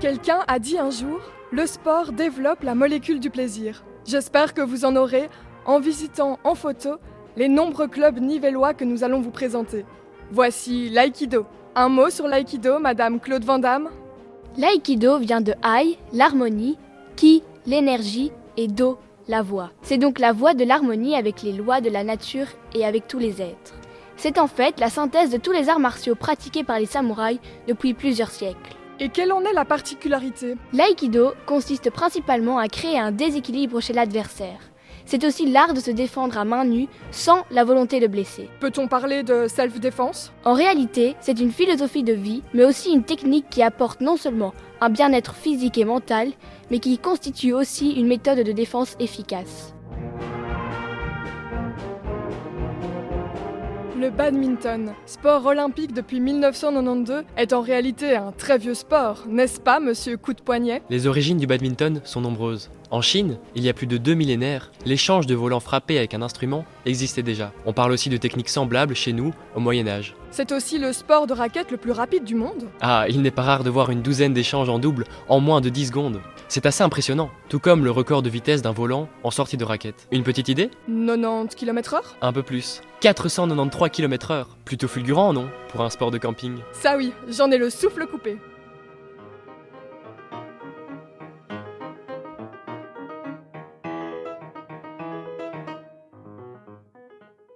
Quelqu'un a dit un jour, le sport développe la molécule du plaisir. J'espère que vous en aurez en visitant en photo les nombreux clubs nivellois que nous allons vous présenter. Voici l'aïkido. Un mot sur l'aïkido, Madame Claude Van Damme? L'aïkido vient de Ai, l'harmonie, Ki, l'énergie et Do, la voix. C'est donc la voie de l'harmonie avec les lois de la nature et avec tous les êtres. C'est en fait la synthèse de tous les arts martiaux pratiqués par les samouraïs depuis plusieurs siècles. Et quelle en est la particularité? L'aïkido consiste principalement à créer un déséquilibre chez l'adversaire. C'est aussi l'art de se défendre à main nue sans la volonté de blesser. Peut-on parler de self-défense? En réalité, c'est une philosophie de vie, mais aussi une technique qui apporte non seulement un bien-être physique et mental, mais qui constitue aussi une méthode de défense efficace. Le badminton, sport olympique depuis 1992, est en réalité un très vieux sport, n'est-ce pas, monsieur Coup de Poignet? Les origines du badminton sont nombreuses. En Chine, il y a plus de 2 millénaires, l'échange de volants frappés avec un instrument existait déjà. On parle aussi de techniques semblables chez nous, au Moyen-Âge. C'est aussi le sport de raquette le plus rapide du monde. Ah, il n'est pas rare de voir une douzaine d'échanges en double en moins de 10 secondes. C'est assez impressionnant, tout comme le record de vitesse d'un volant en sortie de raquette. Une petite idée? 90 km/h? Un peu plus. 493 km/h. Plutôt fulgurant, non? Pour un sport de camping. Ça oui, j'en ai le souffle coupé.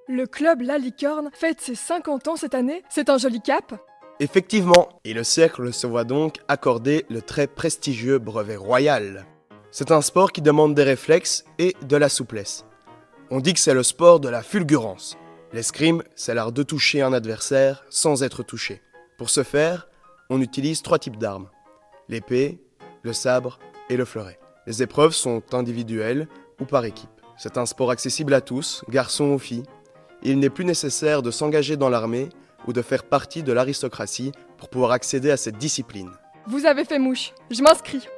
Le club La Licorne fête ses 50 ans cette année, c'est un joli cap. Effectivement, et le cercle se voit donc accorder le très prestigieux brevet royal. C'est un sport qui demande des réflexes et de la souplesse. On dit que c'est le sport de la fulgurance. L'escrime, c'est l'art de toucher un adversaire sans être touché. Pour ce faire, on utilise 3 types d'armes: l'épée, le sabre et le fleuret. Les épreuves sont individuelles ou par équipe. C'est un sport accessible à tous, garçons ou filles. Il n'est plus nécessaire de s'engager dans l'armée ou de faire partie de l'aristocratie pour pouvoir accéder à cette discipline. Vous avez fait mouche, je m'inscris.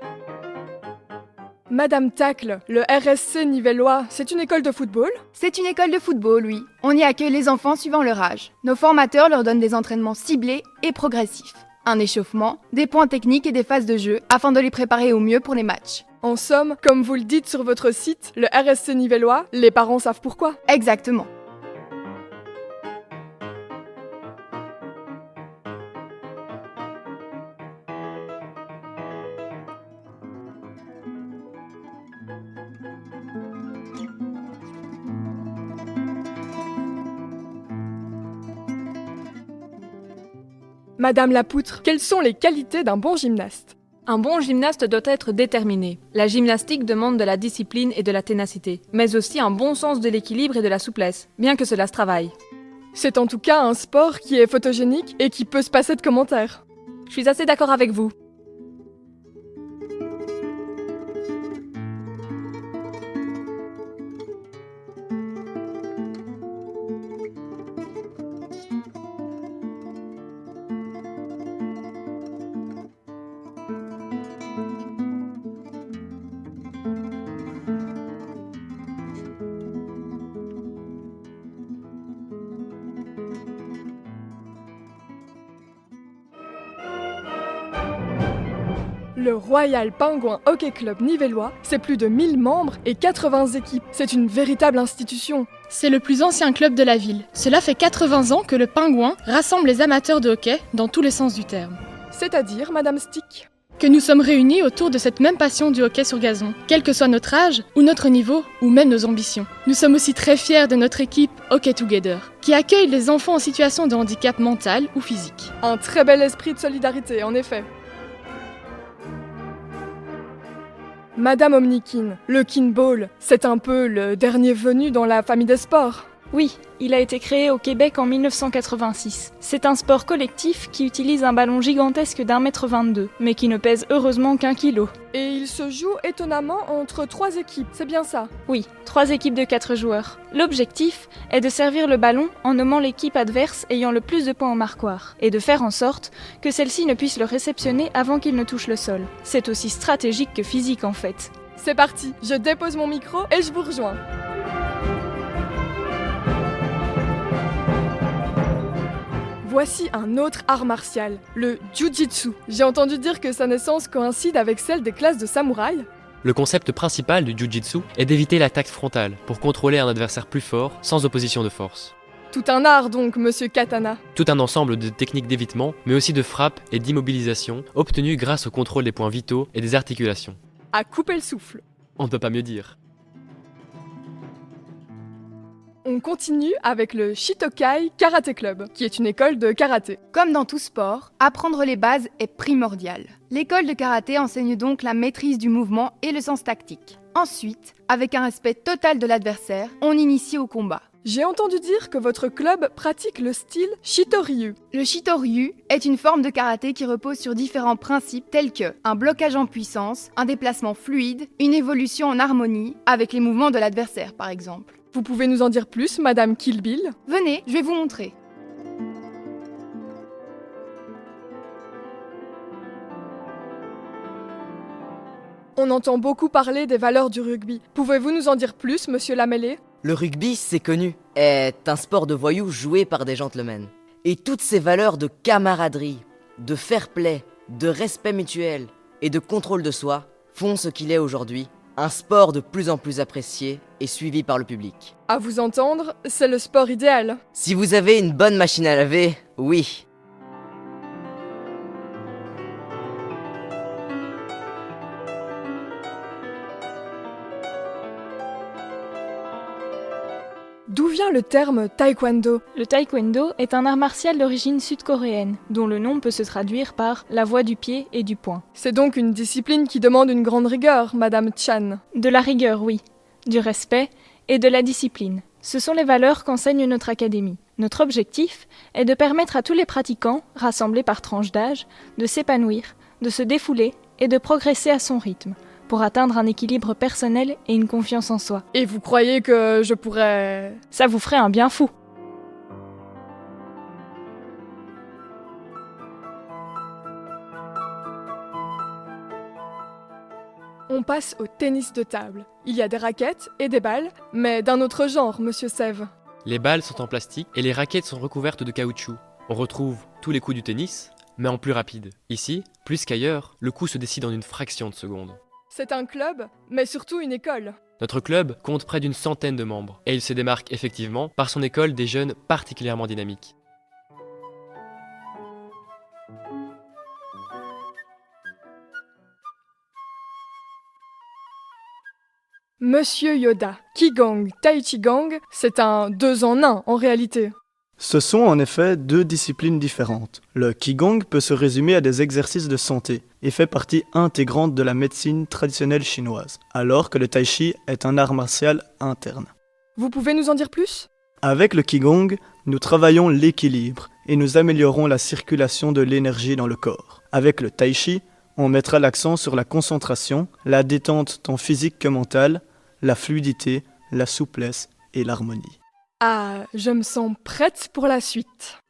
Madame Tacle, le RSC nivellois, c'est une école de football? C'est une école de football, oui. On y accueille les enfants suivant leur âge. Nos formateurs leur donnent des entraînements ciblés et progressifs. Un échauffement, des points techniques et des phases de jeu afin de les préparer au mieux pour les matchs. En somme, comme vous le dites sur votre site, le RSC nivellois, les parents savent pourquoi. Exactement. Madame Lapoutre, quelles sont les qualités d'un bon gymnaste? Un bon gymnaste doit être déterminé. La gymnastique demande de la discipline et de la ténacité, mais aussi un bon sens de l'équilibre et de la souplesse, bien que cela se travaille. C'est en tout cas un sport qui est photogénique et qui peut se passer de commentaires. Je suis assez d'accord avec vous. Le Royal Pingouin Hockey Club nivellois, c'est plus de 1000 membres et 80 équipes. C'est une véritable institution. C'est le plus ancien club de la ville. Cela fait 80 ans que le Pingouin rassemble les amateurs de hockey dans tous les sens du terme. C'est-à-dire, Madame Stick? Que nous sommes réunis autour de cette même passion du hockey sur gazon, quel que soit notre âge, ou notre niveau, ou même nos ambitions. Nous sommes aussi très fiers de notre équipe Hockey Together, qui accueille les enfants en situation de handicap mental ou physique. Un très bel esprit de solidarité, en effet. Madame Omnikin, le kinball, c'est un peu le dernier venu dans la famille des sports. Oui, il a été créé au Québec en 1986. C'est un sport collectif qui utilise un ballon gigantesque d'1,22 m, mais qui ne pèse heureusement qu'1 kg. Et il se joue étonnamment entre 3 équipes, c'est bien ça? Oui, 3 équipes de 4 joueurs. L'objectif est de servir le ballon en nommant l'équipe adverse ayant le plus de points au marquoir, et de faire en sorte que celle-ci ne puisse le réceptionner avant qu'il ne touche le sol. C'est aussi stratégique que physique en fait. C'est parti, je dépose mon micro et je vous rejoins. Voici un autre art martial, le Jiu-Jitsu. J'ai entendu dire que sa naissance coïncide avec celle des classes de samouraï. Le concept principal du Jiu-Jitsu est d'éviter l'attaque frontale pour contrôler un adversaire plus fort sans opposition de force. Tout un art donc, monsieur Katana. Tout un ensemble de techniques d'évitement, mais aussi de frappe et d'immobilisation obtenues grâce au contrôle des points vitaux et des articulations. À couper le souffle. On ne peut pas mieux dire. On continue avec le Shitokai Karate Club, qui est une école de karaté. Comme dans tout sport, apprendre les bases est primordial. L'école de karaté enseigne donc la maîtrise du mouvement et le sens tactique. Ensuite, avec un respect total de l'adversaire, on initie au combat. J'ai entendu dire que votre club pratique le style Shitoryu. Le Shitoryu est une forme de karaté qui repose sur différents principes tels que un blocage en puissance, un déplacement fluide, une évolution en harmonie avec les mouvements de l'adversaire par exemple. Vous pouvez nous en dire plus, Madame Kill Bill? Venez, je vais vous montrer. On entend beaucoup parler des valeurs du rugby. Pouvez-vous nous en dire plus, monsieur Lamellé? Le rugby, c'est connu, est un sport de voyous joué par des gentlemen. Et toutes ces valeurs de camaraderie, de fair play, de respect mutuel et de contrôle de soi font ce qu'il est aujourd'hui, un sport de plus en plus apprécié et suivi par le public. À vous entendre, c'est le sport idéal. Si vous avez une bonne machine à laver, oui. D'où vient le terme taekwondo? Le taekwondo est un art martial d'origine sud-coréenne, dont le nom peut se traduire par la voie du pied et du poing. C'est donc une discipline qui demande une grande rigueur, Madame Chan. De la rigueur, oui, du respect et de la discipline. Ce sont les valeurs qu'enseigne notre académie. Notre objectif est de permettre à tous les pratiquants, rassemblés par tranche d'âge, de s'épanouir, de se défouler et de progresser à son rythme, pour atteindre un équilibre personnel et une confiance en soi. Et vous croyez que je pourrais... Ça vous ferait un bien fou. On passe au tennis de table. Il y a des raquettes et des balles, mais d'un autre genre, monsieur Sève. Les balles sont en plastique et les raquettes sont recouvertes de caoutchouc. On retrouve tous les coups du tennis, mais en plus rapide. Ici, plus qu'ailleurs, le coup se décide en une fraction de seconde. C'est un club, mais surtout une école. Notre club compte près d'une centaine de membres, et il se démarque effectivement par son école des jeunes particulièrement dynamiques. Monsieur Yoda, Qigong, Tai Chi Gang, c'est un 2 en 1 en réalité. Ce sont en effet deux disciplines différentes. Le Qigong peut se résumer à des exercices de santé et fait partie intégrante de la médecine traditionnelle chinoise, alors que le Tai Chi est un art martial interne. Vous pouvez nous en dire plus? Avec le Qigong, nous travaillons l'équilibre et nous améliorons la circulation de l'énergie dans le corps. Avec le Tai Chi, on mettra l'accent sur la concentration, la détente tant physique que mentale, la fluidité, la souplesse et l'harmonie. Ah, je me sens prête pour la suite.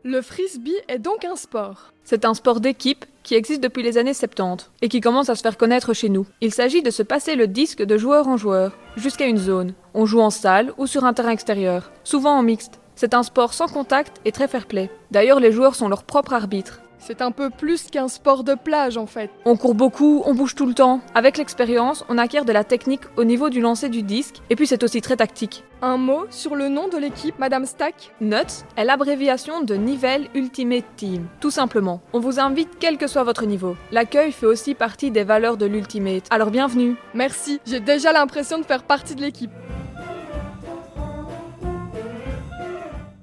Le frisbee est donc un sport. C'est un sport d'équipe qui existe depuis les années 70 et qui commence à se faire connaître chez nous. Il s'agit de se passer le disque de joueur en joueur, jusqu'à une zone. On joue en salle ou sur un terrain extérieur, souvent en mixte. C'est un sport sans contact et très fair-play. D'ailleurs, les joueurs sont leurs propres arbitres. C'est un peu plus qu'un sport de plage en fait. On court beaucoup, on bouge tout le temps. Avec l'expérience, on acquiert de la technique au niveau du lancer du disque, et puis c'est aussi très tactique. Un mot sur le nom de l'équipe, Madame Stack? NUTS est l'abréviation de Nivelle Ultimate Team. Tout simplement, on vous invite quel que soit votre niveau. L'accueil fait aussi partie des valeurs de l'Ultimate, alors bienvenue. Merci, j'ai déjà l'impression de faire partie de l'équipe.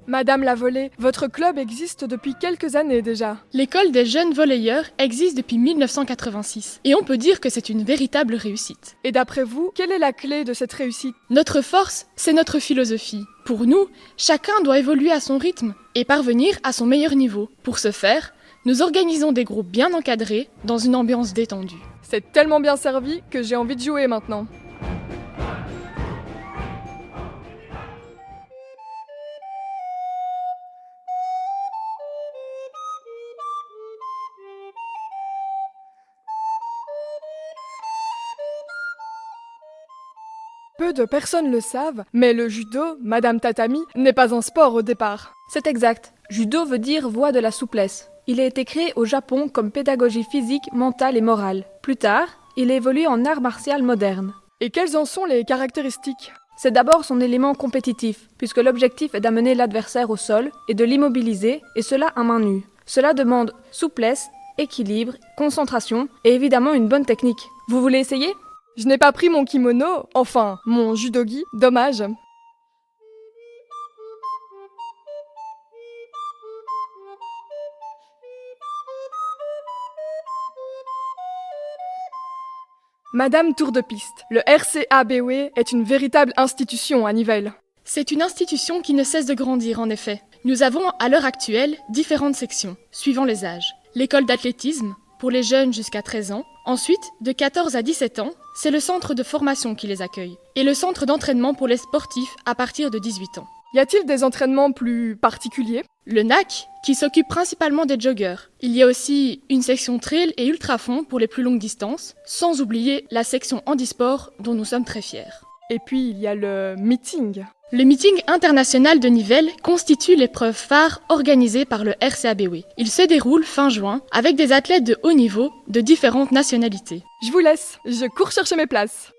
Madame la volée, votre club existe depuis quelques années déjà. L'école des jeunes volleyeurs existe depuis 1986 et on peut dire que c'est une véritable réussite. Et d'après vous, quelle est la clé de cette réussite? Notre force, c'est notre philosophie. Pour nous, chacun doit évoluer à son rythme et parvenir à son meilleur niveau. Pour ce faire, nous organisons des groupes bien encadrés dans une ambiance détendue. C'est tellement bien servi que j'ai envie de jouer maintenant. Peu de personnes le savent, mais le judo, Madame Tatami, n'est pas un sport au départ. C'est exact. Judo veut dire voie de la souplesse. Il a été créé au Japon comme pédagogie physique, mentale et morale. Plus tard, il a évolué en art martial moderne. Et quelles en sont les caractéristiques? C'est d'abord son élément compétitif, puisque l'objectif est d'amener l'adversaire au sol et de l'immobiliser, et cela à main nue. Cela demande souplesse, équilibre, concentration et évidemment une bonne technique. Vous voulez essayer? Je n'ai pas pris mon kimono, enfin, mon judogi, dommage. Madame Tour de Piste, le RCABW est une véritable institution à Nivelles. C'est une institution qui ne cesse de grandir en effet. Nous avons à l'heure actuelle différentes sections, suivant les âges. L'école d'athlétisme, pour les jeunes jusqu'à 13 ans. Ensuite, de 14 à 17 ans, c'est le centre de formation qui les accueille. Et le centre d'entraînement pour les sportifs à partir de 18 ans. Y a-t-il des entraînements plus particuliers? Le NAC, qui s'occupe principalement des joggeurs. Il y a aussi une section trail et ultrafond pour les plus longues distances, sans oublier la section handisport dont nous sommes très fiers. Et puis il y a le meeting. Le meeting international de Nivelles constitue l'épreuve phare organisée par le RCABW. Il se déroule fin juin avec des athlètes de haut niveau de différentes nationalités. Je vous laisse, je cours chercher mes places.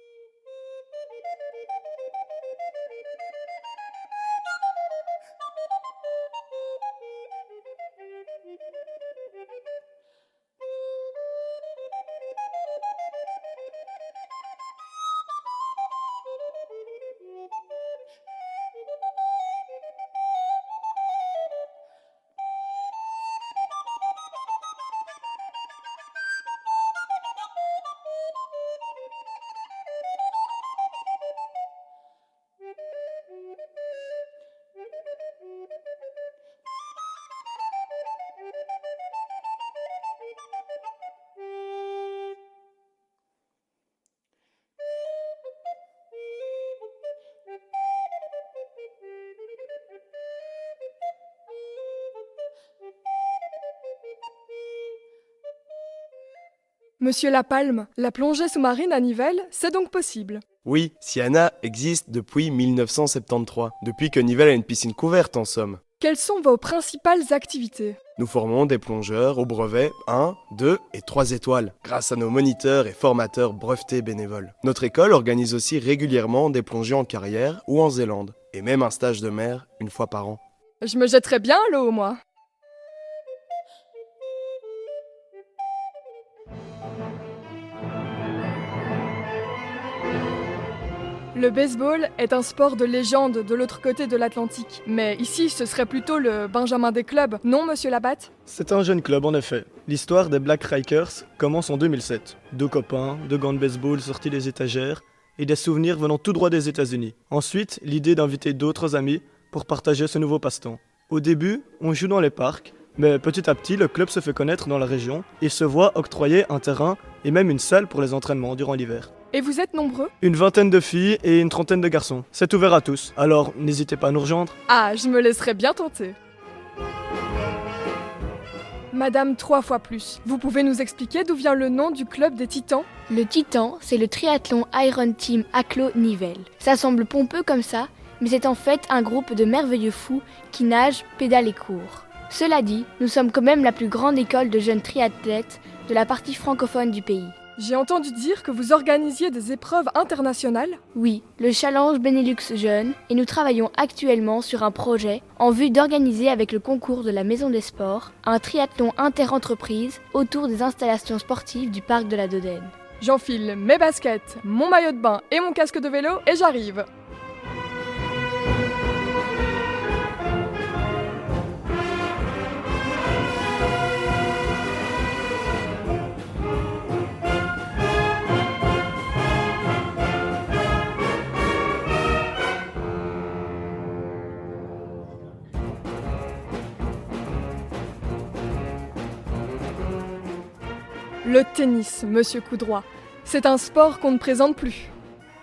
Monsieur Lapalme, la plongée sous-marine à Nivelles, c'est donc possible? Oui, Siana existe depuis 1973, depuis que Nivelles a une piscine couverte en somme. Quelles sont vos principales activités? Nous formons des plongeurs au brevet 1, 2 et 3 étoiles, grâce à nos moniteurs et formateurs brevetés bénévoles. Notre école organise aussi régulièrement des plongées en carrière ou en Zélande, et même un stage de mer une fois par an. Je me jetterais bien à l'eau, moi. Le baseball est un sport de légende de l'autre côté de l'Atlantique. Mais ici, ce serait plutôt le Benjamin des clubs, non, monsieur Labatte? C'est un jeune club en effet. L'histoire des Black Rikers commence en 2007. 2 copains, 2 gants de baseball sortis des étagères et des souvenirs venant tout droit des États-Unis. Ensuite, l'idée d'inviter d'autres amis pour partager ce nouveau passe-temps. Au début, on joue dans les parcs, mais petit à petit, le club se fait connaître dans la région et se voit octroyer un terrain et même une salle pour les entraînements durant l'hiver. Et vous êtes nombreux? Une vingtaine de filles et une trentaine de garçons. C'est ouvert à tous, alors n'hésitez pas à nous rejoindre. Ah, je me laisserais bien tenter. Madame 3 fois plus, vous pouvez nous expliquer d'où vient le nom du club des Titans? Le Titan, c'est le triathlon Iron Team Acclo Nivelles. Ça semble pompeux comme ça, mais c'est en fait un groupe de merveilleux fous qui nagent, pédalent et courent. Cela dit, nous sommes quand même la plus grande école de jeunes triathlètes de la partie francophone du pays. J'ai entendu dire que vous organisiez des épreuves internationales? Oui, le Challenge Benelux Jeunes, et nous travaillons actuellement sur un projet en vue d'organiser avec le concours de la Maison des Sports un triathlon inter-entreprise autour des installations sportives du parc de la Dodène. J'enfile mes baskets, mon maillot de bain et mon casque de vélo et j'arrive. Le tennis, monsieur Coudroy. C'est un sport qu'on ne présente plus.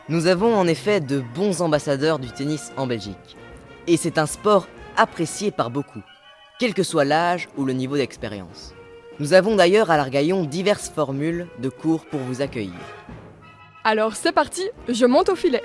Nous avons en effet de bons ambassadeurs du tennis en Belgique. Et c'est un sport apprécié par beaucoup, quel que soit l'âge ou le niveau d'expérience. Nous avons d'ailleurs à l'Argaillon diverses formules de cours pour vous accueillir. Alors c'est parti, je monte au filet.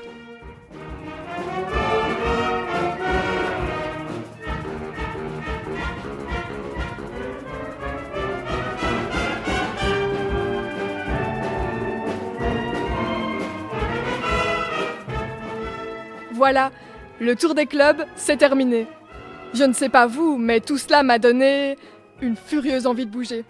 voilà, le tour des clubs, c'est terminé. Je ne sais pas vous, mais tout cela m'a donné une furieuse envie de bouger.